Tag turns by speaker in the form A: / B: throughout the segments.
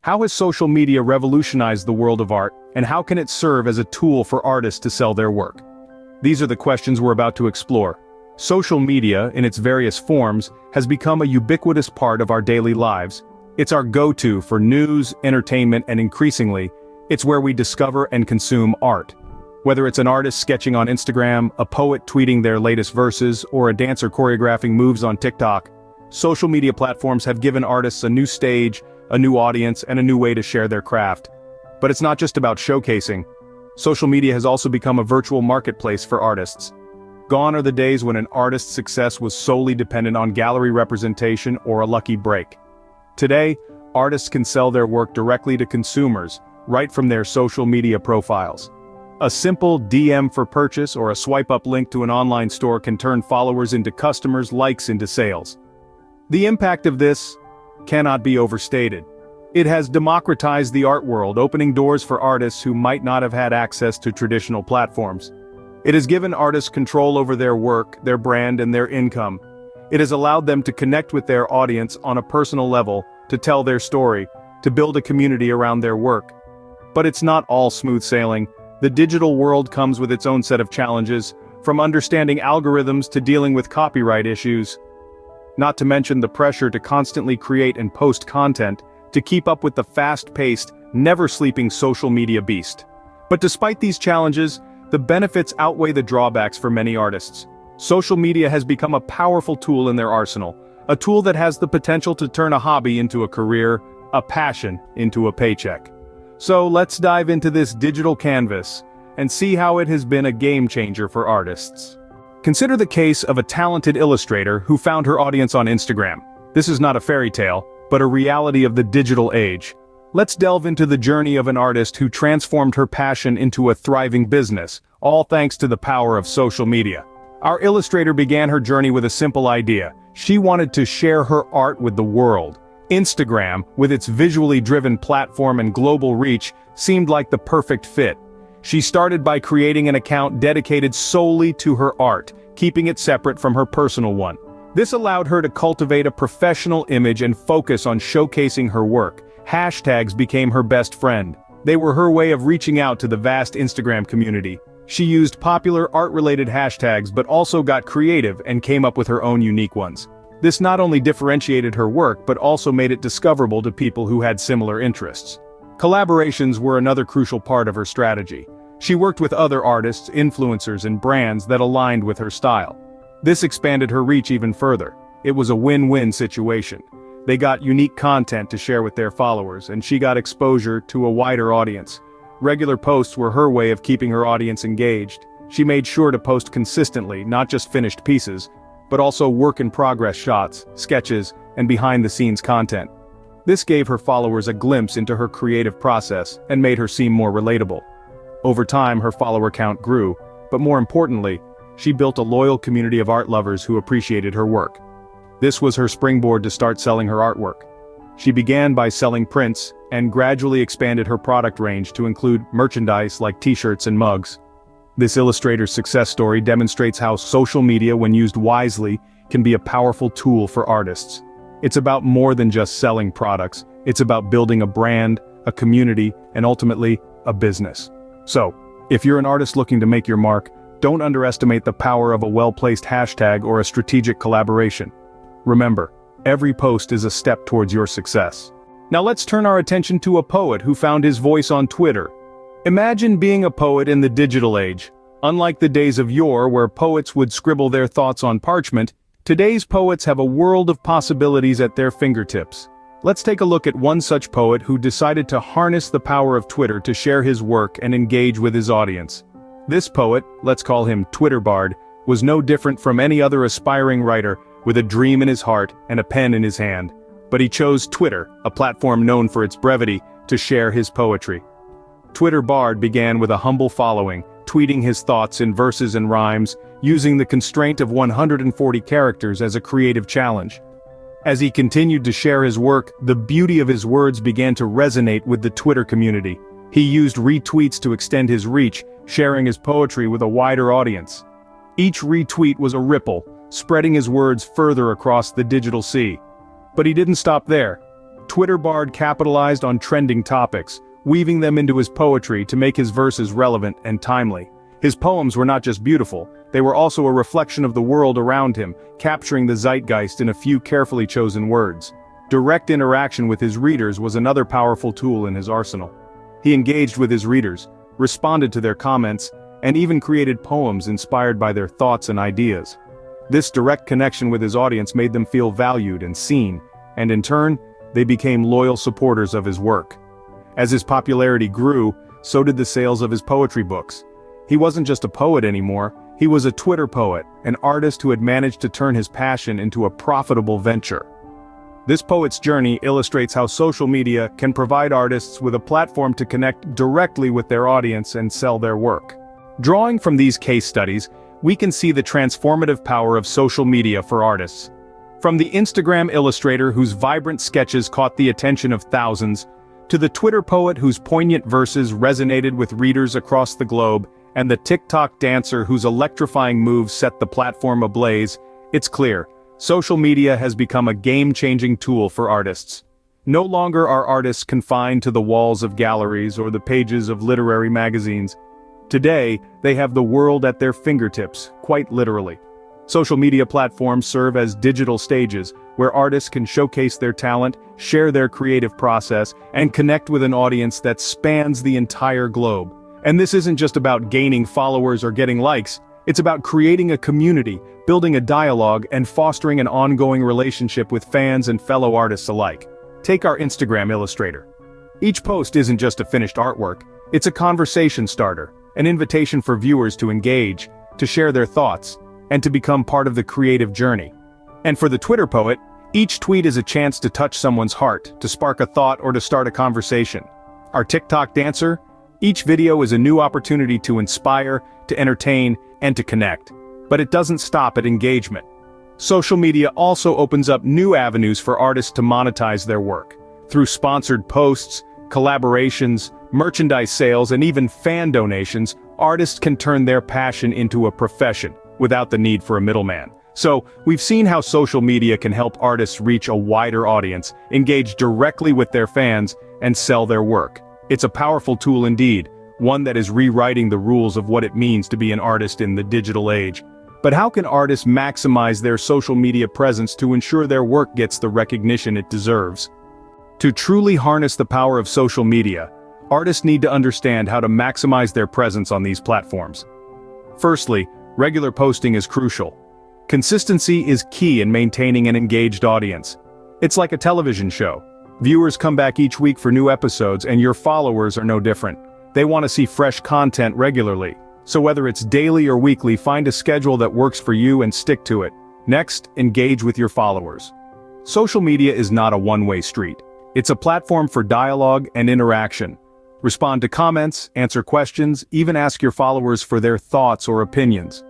A: How has social media revolutionized the world of art, and how can it serve as a tool for artists to sell their work? These are the questions we're about to explore. Social media, in its various forms, has become a ubiquitous part of our daily lives. It's our go-to for news, entertainment, and increasingly, it's where we discover and consume art. Whether it's an artist sketching on Instagram, a poet tweeting their latest verses, or a dancer choreographing moves on TikTok, social media platforms have given artists a new stage, a new audience, and a new way to share their craft. But it's not just about showcasing. Social media has also become a virtual marketplace for artists. Gone are the days when an artist's success was solely dependent on gallery representation or a lucky break. Today, artists can sell their work directly to consumers, right from their social media profiles. A simple DM for purchase or a swipe-up link to an online store can turn followers into customers, likes into sales. The impact of this cannot be overstated. It has democratized the art world, opening doors for artists who might not have had access to traditional platforms. It has given artists control over their work, their brand, and their income. It has allowed them to connect with their audience on a personal level, to tell their story, to build a community around their work. But it's not all smooth sailing. The digital world comes with its own set of challenges, from understanding algorithms to dealing with copyright issues. Not to mention the pressure to constantly create and post content, to keep up with the fast-paced, never-sleeping social media beast. But despite these challenges, the benefits outweigh the drawbacks for many artists. Social media has become a powerful tool in their arsenal, a tool that has the potential to turn a hobby into a career, a passion into a paycheck. So let's dive into this digital canvas and see how it has been a game changer for artists. Consider the case of a talented illustrator who found her audience on Instagram. This is not a fairy tale, but a reality of the digital age. Let's delve into the journey of an artist who transformed her passion into a thriving business, all thanks to the power of social media. Our illustrator began her journey with a simple idea. She wanted to share her art with the world. Instagram, with its visually driven platform and global reach, seemed like the perfect fit. She started by creating an account dedicated solely to her art, keeping it separate from her personal one. This allowed her to cultivate a professional image and focus on showcasing her work. Hashtags became her best friend. They were her way of reaching out to the vast Instagram community. She used popular art-related hashtags but also got creative and came up with her own unique ones. This not only differentiated her work but also made it discoverable to people who had similar interests. Collaborations were another crucial part of her strategy. She worked with other artists, influencers, and brands that aligned with her style. This expanded her reach even further. It was a win-win situation. They got unique content to share with their followers, and she got exposure to a wider audience. Regular posts were her way of keeping her audience engaged. She made sure to post consistently, not just finished pieces, but also work-in-progress shots, sketches, and behind-the-scenes content. This gave her followers a glimpse into her creative process and made her seem more relatable. Over time, her follower count grew, but more importantly, she built a loyal community of art lovers who appreciated her work. This was her springboard to start selling her artwork. She began by selling prints, and gradually expanded her product range to include merchandise like t-shirts and mugs. This illustrator's success story demonstrates how social media, when used wisely, can be a powerful tool for artists. It's about more than just selling products, it's about building a brand, a community, and ultimately, a business. So, if you're an artist looking to make your mark, don't underestimate the power of a well-placed hashtag or a strategic collaboration. Remember, every post is a step towards your success. Now let's turn our attention to a poet who found his voice on Twitter. Imagine being a poet in the digital age. Unlike the days of yore where poets would scribble their thoughts on parchment, today's poets have a world of possibilities at their fingertips. Let's take a look at one such poet who decided to harness the power of Twitter to share his work and engage with his audience. This poet, let's call him Twitter Bard, was no different from any other aspiring writer with a dream in his heart and a pen in his hand. But he chose Twitter, a platform known for its brevity, to share his poetry. Twitter Bard began with a humble following, tweeting his thoughts in verses and rhymes, using the constraint of 140 characters as a creative challenge. As he continued to share his work, the beauty of his words began to resonate with the Twitter community. He used retweets to extend his reach, sharing his poetry with a wider audience. Each retweet was a ripple, spreading his words further across the digital sea. But he didn't stop there. Twitter Bard capitalized on trending topics, weaving them into his poetry to make his verses relevant and timely. His poems were not just beautiful, they were also a reflection of the world around him, capturing the zeitgeist in a few carefully chosen words. Direct interaction with his readers was another powerful tool in his arsenal. He engaged with his readers, responded to their comments, and even created poems inspired by their thoughts and ideas. This direct connection with his audience made them feel valued and seen, and in turn, they became loyal supporters of his work. As his popularity grew, so did the sales of his poetry books. He wasn't just a poet anymore, he was a Twitter poet, an artist who had managed to turn his passion into a profitable venture. This poet's journey illustrates how social media can provide artists with a platform to connect directly with their audience and sell their work. Drawing from these case studies, we can see the transformative power of social media for artists. From the Instagram illustrator whose vibrant sketches caught the attention of thousands, to the Twitter poet whose poignant verses resonated with readers across the globe, and the TikTok dancer whose electrifying moves set the platform ablaze, it's clear, social media has become a game-changing tool for artists. No longer are artists confined to the walls of galleries or the pages of literary magazines. Today, they have the world at their fingertips, quite literally. Social media platforms serve as digital stages, where artists can showcase their talent, share their creative process, and connect with an audience that spans the entire globe. And this isn't just about gaining followers or getting likes, it's about creating a community, building a dialogue, and fostering an ongoing relationship with fans and fellow artists alike. Take our Instagram illustrator. Each post isn't just a finished artwork, it's a conversation starter, an invitation for viewers to engage, to share their thoughts, and to become part of the creative journey. And for the Twitter poet, each tweet is a chance to touch someone's heart, to spark a thought or to start a conversation. Our TikTok dancer? Each video is a new opportunity to inspire, to entertain, and to connect. But it doesn't stop at engagement. Social media also opens up new avenues for artists to monetize their work. Through sponsored posts, collaborations, merchandise sales, and even fan donations, artists can turn their passion into a profession, without the need for a middleman. So, we've seen how social media can help artists reach a wider audience, engage directly with their fans, and sell their work. It's a powerful tool indeed, one that is rewriting the rules of what it means to be an artist in the digital age. But how can artists maximize their social media presence to ensure their work gets the recognition it deserves? To truly harness the power of social media, artists need to understand how to maximize their presence on these platforms. Firstly, regular posting is crucial. Consistency is key in maintaining an engaged audience. It's like a television show. Viewers come back each week for new episodes, and your followers are no different. They want to see fresh content regularly. So whether it's daily or weekly, find a schedule that works for you and stick to it. Next, engage with your followers. Social media is not a one-way street. It's a platform for dialogue and interaction. Respond to comments, answer questions, even ask your followers for their thoughts or opinions.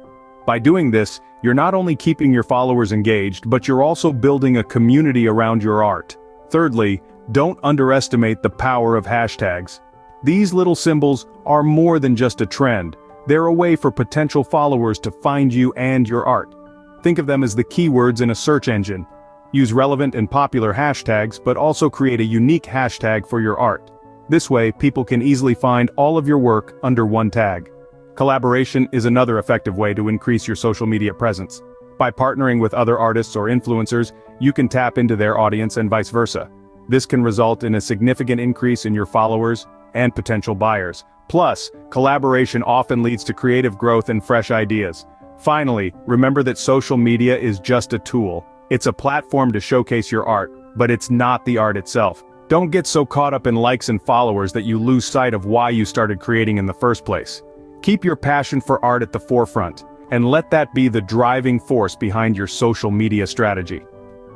A: By doing this, you're not only keeping your followers engaged, but you're also building a community around your art. Thirdly, don't underestimate the power of hashtags. These little symbols are more than just a trend. They're a way for potential followers to find you and your art. Think of them as the keywords in a search engine. Use relevant and popular hashtags, but also create a unique hashtag for your art. This way, people can easily find all of your work under one tag. Collaboration is another effective way to increase your social media presence. By partnering with other artists or influencers, you can tap into their audience and vice versa. This can result in a significant increase in your followers and potential buyers. Plus, collaboration often leads to creative growth and fresh ideas. Finally, remember that social media is just a tool. It's a platform to showcase your art, but it's not the art itself. Don't get so caught up in likes and followers that you lose sight of why you started creating in the first place. Keep your passion for art at the forefront, and let that be the driving force behind your social media strategy.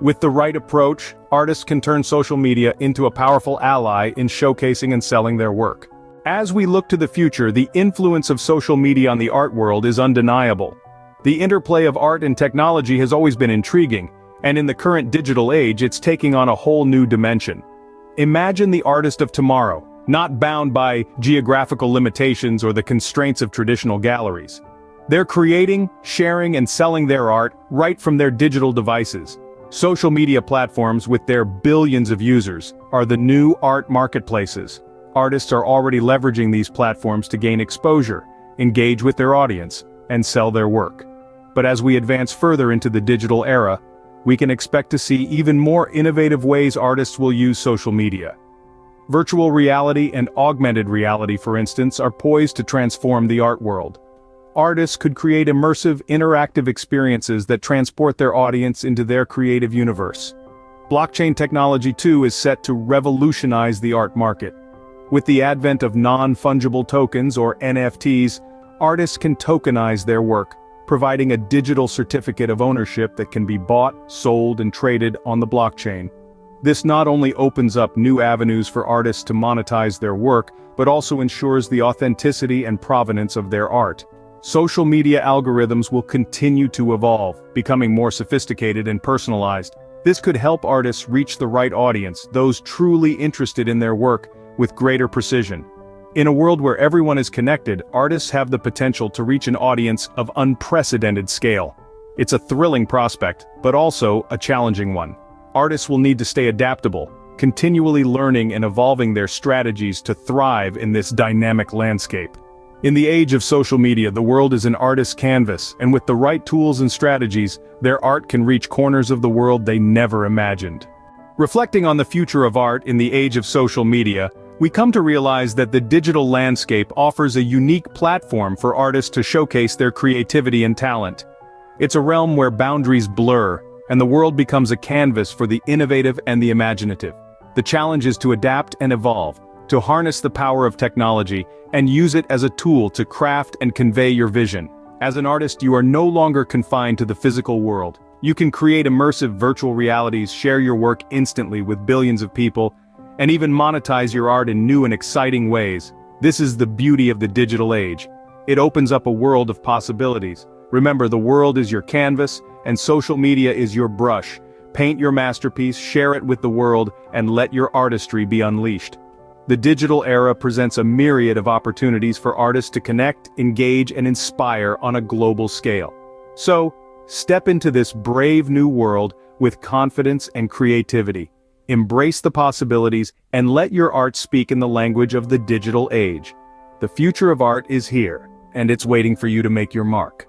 A: With the right approach, artists can turn social media into a powerful ally in showcasing and selling their work. As we look to the future, the influence of social media on the art world is undeniable. The interplay of art and technology has always been intriguing, and in the current digital age, it's taking on a whole new dimension. Imagine the artist of tomorrow, not bound by geographical limitations or the constraints of traditional galleries. They're creating, sharing, and selling their art right from their digital devices. Social media platforms with their billions of users are the new art marketplaces. Artists are already leveraging these platforms to gain exposure, engage with their audience, and sell their work. But as we advance further into the digital era, we can expect to see even more innovative ways artists will use social media. Virtual reality and augmented reality, for instance, are poised to transform the art world. Artists could create immersive, interactive experiences that transport their audience into their creative universe. Blockchain technology, too, is set to revolutionize the art market. With the advent of non-fungible tokens, or NFTs, artists can tokenize their work, providing a digital certificate of ownership that can be bought, sold, and traded on the blockchain. This not only opens up new avenues for artists to monetize their work, but also ensures the authenticity and provenance of their art. Social media algorithms will continue to evolve, becoming more sophisticated and personalized. This could help artists reach the right audience, those truly interested in their work, with greater precision. In a world where everyone is connected, artists have the potential to reach an audience of unprecedented scale. It's a thrilling prospect, but also a challenging one. Artists will need to stay adaptable, continually learning and evolving their strategies to thrive in this dynamic landscape. In the age of social media, the world is an artist's canvas, and with the right tools and strategies, their art can reach corners of the world they never imagined. Reflecting on the future of art in the age of social media, we come to realize that the digital landscape offers a unique platform for artists to showcase their creativity and talent. It's a realm where boundaries blur, and the world becomes a canvas for the innovative and the imaginative. The challenge is to adapt and evolve, to harness the power of technology, and use it as a tool to craft and convey your vision. As an artist, you are no longer confined to the physical world. You can create immersive virtual realities, share your work instantly with billions of people, and even monetize your art in new and exciting ways. This is the beauty of the digital age. It opens up a world of possibilities. Remember, the world is your canvas, and social media is your brush. Paint your masterpiece, share it with the world, and let your artistry be unleashed. The digital era presents a myriad of opportunities for artists to connect, engage, and inspire on a global scale. So, step into this brave new world with confidence and creativity. Embrace the possibilities and let your art speak in the language of the digital age. The future of art is here, and it's waiting for you to make your mark.